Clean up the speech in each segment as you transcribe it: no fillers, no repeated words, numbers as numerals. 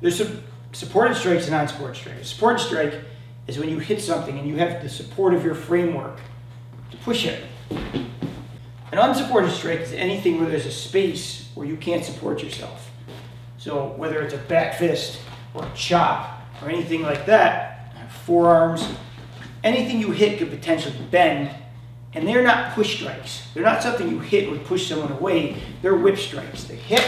There's some supported strikes and unsupported strikes. A supported strike is when you hit something and you have the support of your framework to push it. An unsupported strike is anything where there's a space where you can't support yourself. So whether it's a back fist or a chop or anything like that, forearms, anything you hit could potentially bend, and they're not push strikes. They're not something you hit or push someone away. They're whip strikes. They hit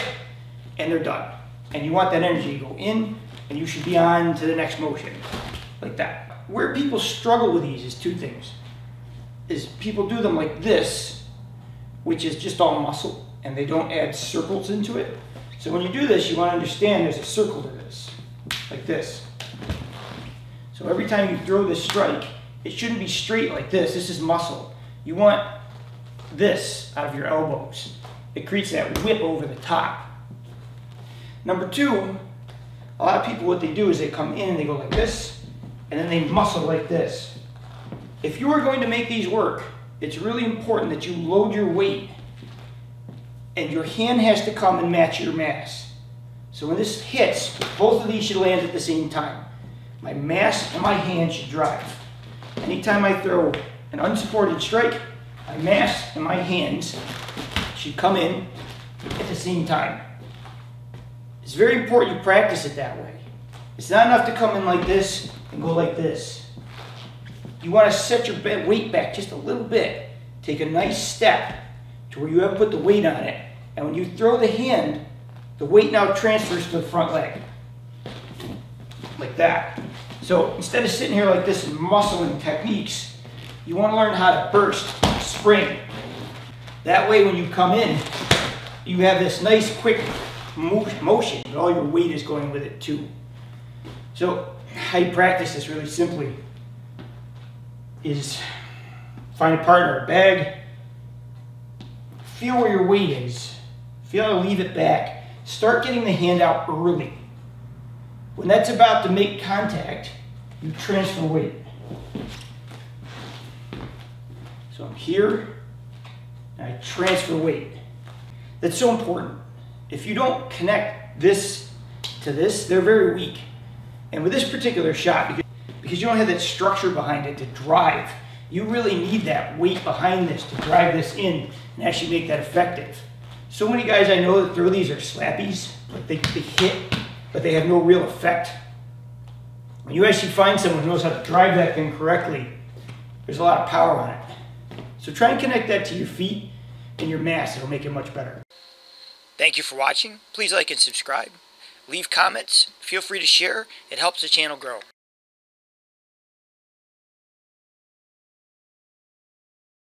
and they're done. And you want that energy to go in, and you should be on to the next motion, like that. Where people struggle with these is two things. Is people do them like this, which is just all muscle, and they don't add circles into it. So when you do this, you want to understand there's a circle to this, like this. So every time you throw this strike, it shouldn't be straight like this. This is muscle. You want this out of your elbows. It creates that whip over the top. Number two, a lot of people, what they do is they come in and they go like this, and then they muscle like this. If you are going to make these work, it's really important that you load your weight, and your hand has to come and match your mass. So when this hits, both of these should land at the same time. My mass and my hand should drive. Anytime I throw an unsupported strike, my mass and my hands should come in at the same time. It's very important you practice it that way. It's not enough to come in like this and go like this. You want to set your weight back just a little bit. Take a nice step to where you haven't put the weight on it. And when you throw the hand, the weight now transfers to the front leg. Like that. So instead of sitting here like this and muscling techniques, you want to learn how to burst, spring. That way when you come in, you have this nice quick motion, but all your weight is going with it too. So how you practice this really simply is find a partner, a bag, feel where your weight is, feel how to leave it back. Start getting the hand out early. When that's about to make contact, you transfer weight. So I'm here, and I transfer weight. That's so important. If you don't connect this to this, they're very weak. And with this particular shot, because you don't have that structure behind it to drive, you really need that weight behind this to drive this in and actually make that effective. So many guys I know that throw these are slappies, like they hit, but they have no real effect. When you actually find someone who knows how to drive that thing correctly, there's a lot of power on it. So try and connect that to your feet and your mass. It'll make it much better. Thank you for watching. Please like and subscribe. Leave comments. Feel free to share. It helps the channel grow.